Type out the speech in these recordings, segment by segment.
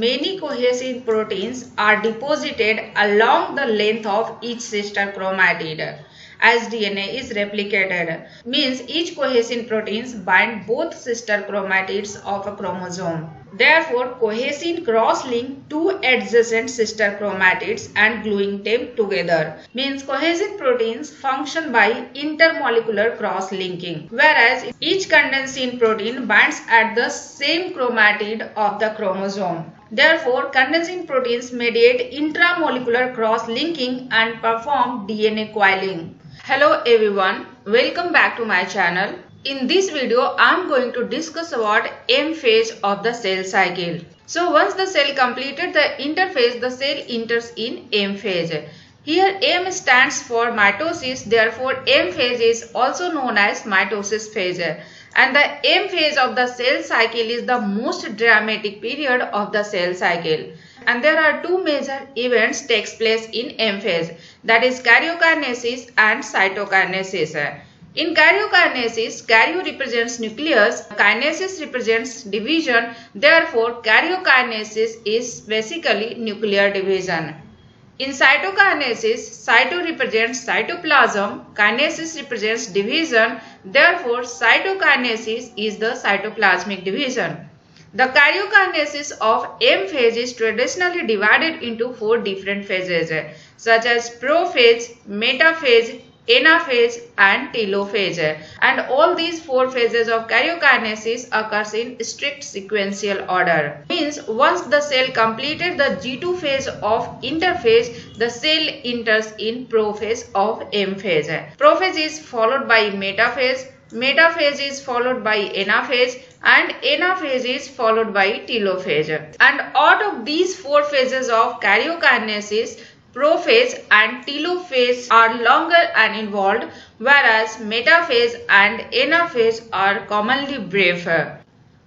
Many cohesive proteins are deposited along the length of each sister chromatid. As DNA is replicated, means each cohesin proteins bind both sister chromatids of a chromosome. Therefore, cohesin cross-link two adjacent sister chromatids and gluing them together. Means cohesin proteins function by intermolecular cross-linking, whereas each condensin protein binds at the same chromatid of the chromosome. Therefore, condensin proteins mediate intramolecular cross-linking and perform DNA coiling. Hello everyone, welcome back to my channel. In this video, I am going to discuss about M phase of the cell cycle. So once the cell completed the interphase, the cell enters in M phase. Here M stands for mitosis, therefore M phase is also known as mitosis phase. And the M phase of the cell cycle is the most dramatic period of the cell cycle. And there are two major events takes place in M phase, that is karyokinesis and cytokinesis. In karyokinesis, karyo represents nucleus, kinesis represents division, therefore karyokinesis is basically nuclear division. In cytokinesis, cyto represents cytoplasm, kinesis represents division, therefore cytokinesis is the cytoplasmic division. The karyokinesis of M phase is traditionally divided into four different phases such as prophase, metaphase, anaphase and telophase, and all these four phases of karyokinesis occurs in strict sequential order. Means once the cell completed the G2 phase of interphase, the cell enters in prophase of M phase. Prophase is followed by metaphase, metaphase is followed by anaphase and anaphase is followed by telophase. And out of these four phases of karyokinesis, prophase and telophase are longer and involved, whereas metaphase and anaphase are commonly briefer.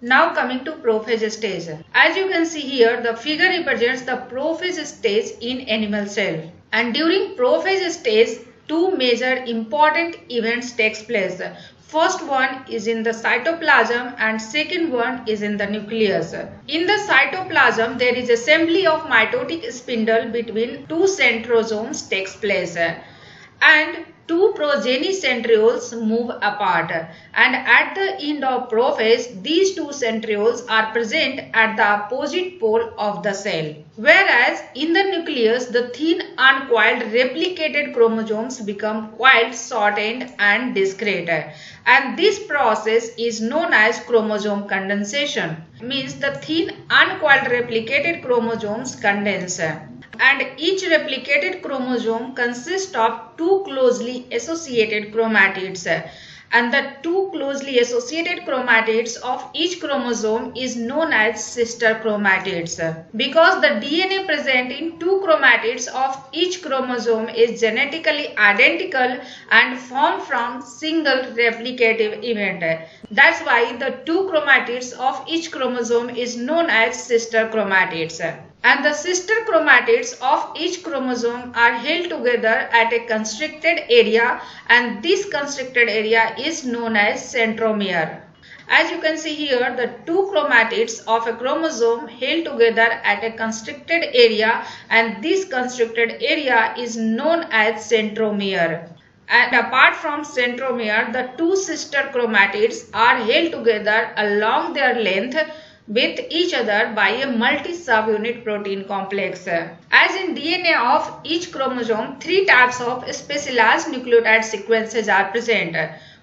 Now coming to prophase stage. As you can see here, the figure represents the prophase stage in animal cell. And during prophase stage, two major important events takes place. First one is in the cytoplasm and second one is in the nucleus. In the cytoplasm, there is assembly of mitotic spindle between two centrosomes takes place and two progeny centrioles move apart, and at the end of prophase, these two centrioles are present at the opposite pole of the cell. Whereas in the nucleus, the thin uncoiled replicated chromosomes become coiled, shortened and discrete, and this process is known as chromosome condensation. Means the thin uncoiled replicated chromosomes condense, and each replicated chromosome consists of two closely associated chromatids, and the two closely associated chromatids of each chromosome is known as sister chromatids. Because the DNA present in two chromatids of each chromosome is genetically identical and formed from single replicative event, that's why the two chromatids of each chromosome is known as sister chromatids. And the sister chromatids of each chromosome are held together at a constricted area, and this constricted area is known as centromere. As you can see here, the two chromatids of a chromosome held together at a constricted area, and this constricted area is known as centromere. And apart from centromere, the two sister chromatids are held together along their length with each other by a multi-subunit protein complex. As in DNA of each chromosome, three types of specialized nucleotide sequences are present.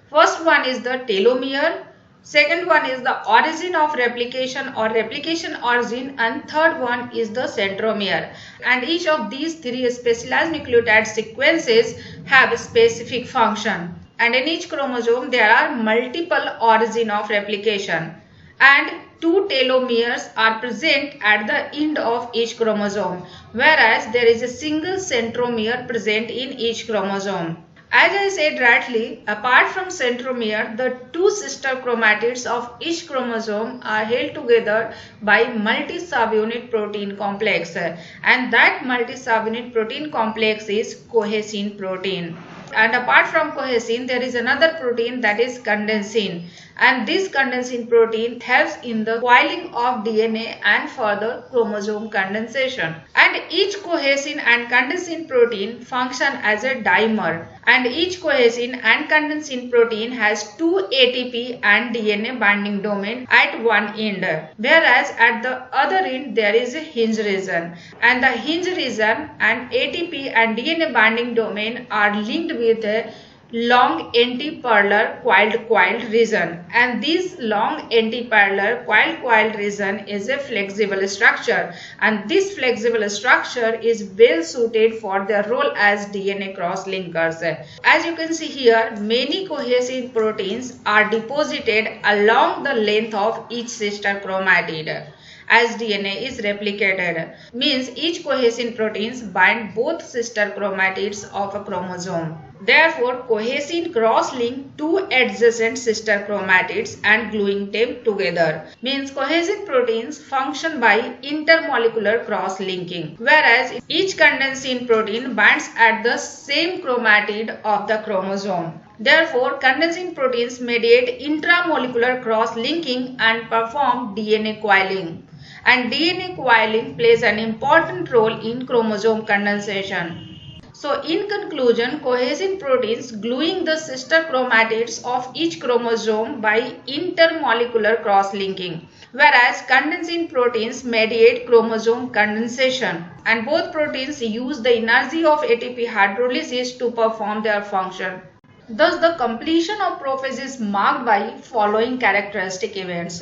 First one is the telomere, second one is the origin of replication or replication origin, and third one is the centromere. And each of these three specialized nucleotide sequences have a specific function. And in each chromosome there are multiple origin of replication, and two telomeres are present at the end of each chromosome, whereas there is a single centromere present in each chromosome. As I said rightly, apart from centromere, the two sister chromatids of each chromosome are held together by multi-subunit protein complex, and that multi-subunit protein complex is cohesin protein. And apart from cohesin, there is another protein, that is condensin. And this condensin protein helps in the coiling of DNA and further chromosome condensation. And each cohesin and condensin protein function as a dimer. And each cohesin and condensin protein has two ATP and DNA binding domain at one end, whereas at the other end there is a hinge region. And the hinge region and ATP and DNA binding domain are linked with a long antiparallel coiled region, and this long antiparallel coiled region is a flexible structure, and this flexible structure is well suited for their role as DNA cross linkers. As you can see here, many cohesin proteins are deposited along the length of each sister chromatid. As DNA is replicated, means each cohesin proteins bind both sister chromatids of a chromosome. Therefore, cohesin cross-link two adjacent sister chromatids and gluing them together. Means cohesin proteins function by intermolecular cross-linking, whereas each condensin protein binds at the same chromatid of the chromosome. Therefore, condensin proteins mediate intramolecular cross-linking and perform DNA coiling. And DNA coiling plays an important role in chromosome condensation. So in conclusion, cohesin proteins gluing the sister chromatids of each chromosome by intermolecular cross-linking, whereas condensin proteins mediate chromosome condensation, and both proteins use the energy of ATP hydrolysis to perform their function. Thus, the completion of prophase is marked by following characteristic events.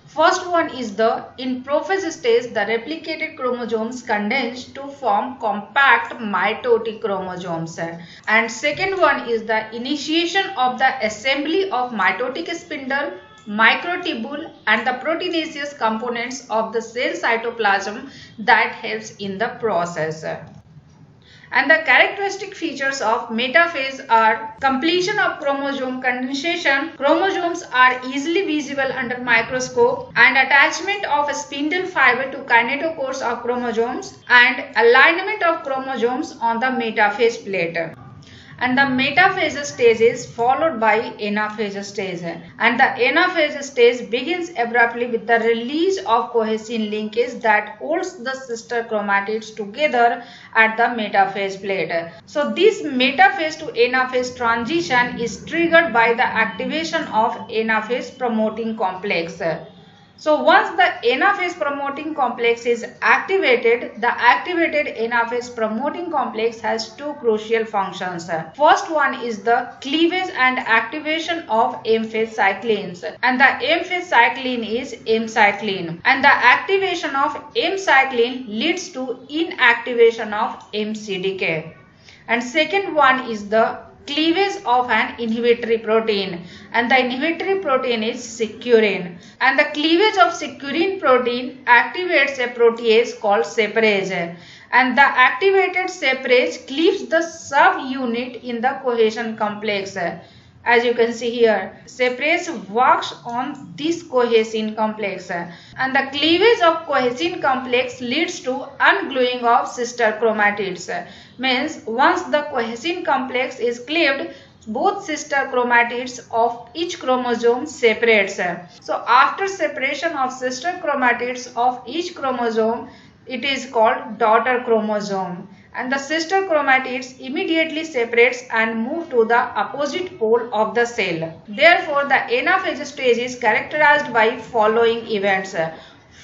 First one is in prophase stage, the replicated chromosomes condense to form compact mitotic chromosomes. And second one is the initiation of the assembly of mitotic spindle, microtubule and the proteinaceous components of the cell cytoplasm that helps in the process. And the characteristic features of metaphase are completion of chromosome condensation, chromosomes are easily visible under microscope, and attachment of a spindle fiber to kinetochores of chromosomes, and alignment of chromosomes on the metaphase plate. And the metaphase stage is followed by anaphase stage, and the anaphase stage begins abruptly with the release of cohesin linkage that holds the sister chromatids together at the metaphase plate. So this metaphase to anaphase transition is triggered by the activation of anaphase promoting complex. So once the anaphase promoting complex is activated, the activated anaphase promoting complex has two crucial functions. First one is the cleavage and activation of M-phase cyclines, and the M-phase cycline is M-cycline, and the activation of M-cycline leads to inactivation of M-CDK. And second one is the cleavage of an inhibitory protein, and the inhibitory protein is securin, and the cleavage of securin protein activates a protease called separase, and the activated separase cleaves the subunit in the cohesion complex. As you can see here, separase works on this cohesin complex, and the cleavage of cohesin complex leads to ungluing of sister chromatids. Means once the cohesin complex is cleaved, both sister chromatids of each chromosome separates. So after separation of sister chromatids of each chromosome, it is called daughter chromosome, and the sister chromatids immediately separates and move to the opposite pole of the cell. Therefore, the anaphase stage is characterized by following events.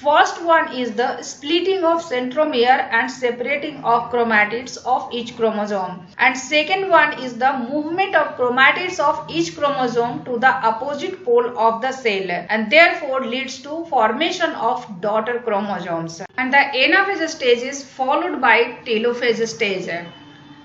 First one is the splitting of centromere and separating of chromatids of each chromosome. And second one is the movement of chromatids of each chromosome to the opposite pole of the cell, and therefore leads to formation of daughter chromosomes. And the anaphase stage is followed by telophase stage.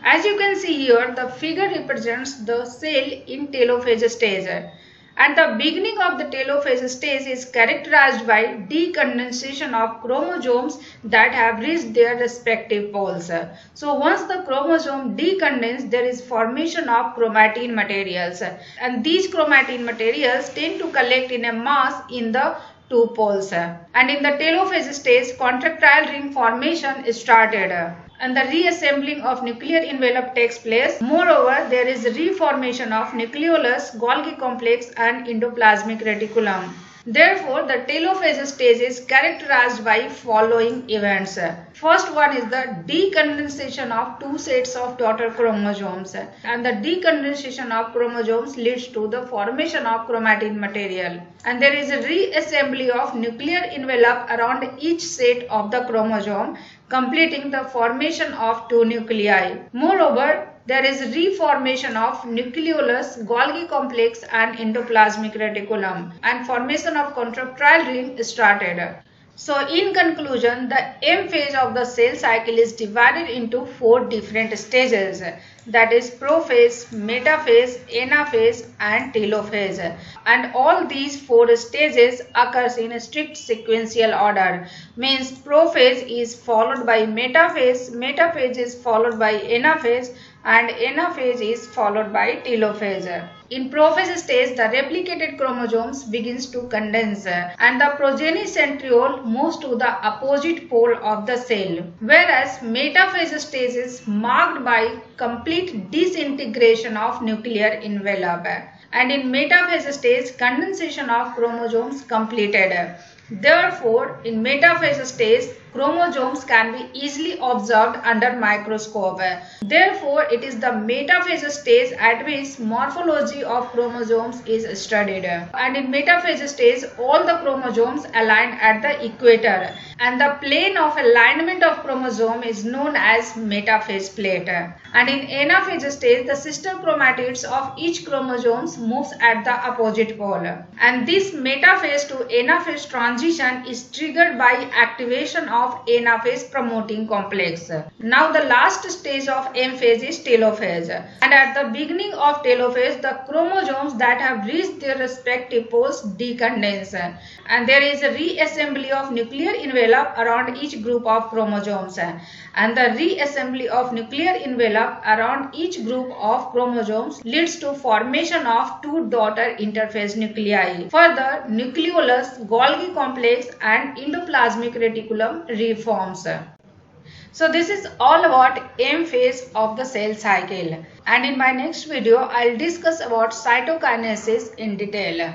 As you can see here, the figure represents the cell in telophase stage. And the beginning of the telophase stage is characterized by decondensation of chromosomes that have reached their respective poles. So once the chromosome decondenses, there is formation of chromatin materials, and these chromatin materials tend to collect in a mass in the two poles. And in the telophase stage, contractile ring formation is started. And the reassembling of nuclear envelope takes place. Moreover, there is reformation of nucleolus, Golgi complex and endoplasmic reticulum. Therefore, the telophase stage is characterized by following events. First one is the decondensation of two sets of daughter chromosomes, and the decondensation of chromosomes leads to the formation of chromatin material. And there is a reassembly of nuclear envelope around each set of the chromosome, completing the formation of two nuclei. Moreover, there is reformation of nucleolus, Golgi complex and endoplasmic reticulum, and formation of contractile ring started. So in conclusion, the M phase of the cell cycle is divided into four different stages, that is prophase, metaphase, anaphase and telophase. And all these four stages occurs in a strict sequential order. Means prophase is followed by metaphase, metaphase is followed by anaphase and anaphase is followed by telophase. In prophase stage, the replicated chromosomes begins to condense and the progeny centriole moves to the opposite pole of the cell. Whereas metaphase stage is marked by complete disintegration of nuclear envelope. And in metaphase stage, condensation of chromosomes completed. Therefore, in metaphase stage, chromosomes can be easily observed under microscope. Therefore, it is the metaphase stage at which morphology of chromosomes is studied. And in metaphase stage, all the chromosomes align at the equator, and the plane of alignment of chromosome is known as metaphase plate. And in anaphase stage, the sister chromatids of each chromosomes moves at the opposite pole. And this metaphase to anaphase transition is triggered by activation of anaphase promoting complex. Now the last stage of M phase is telophase. And at the beginning of telophase, the chromosomes that have reached their respective poles decondense. And there is a reassembly of nuclear envelope around each group of chromosomes. And the reassembly of nuclear envelope around each group of chromosomes leads to formation of two daughter interphase nuclei. Further, nucleolus, Golgi complex and endoplasmic reticulum reforms. So this is all about M phase of the cell cycle, and in my next video I will discuss about cytokinesis in detail.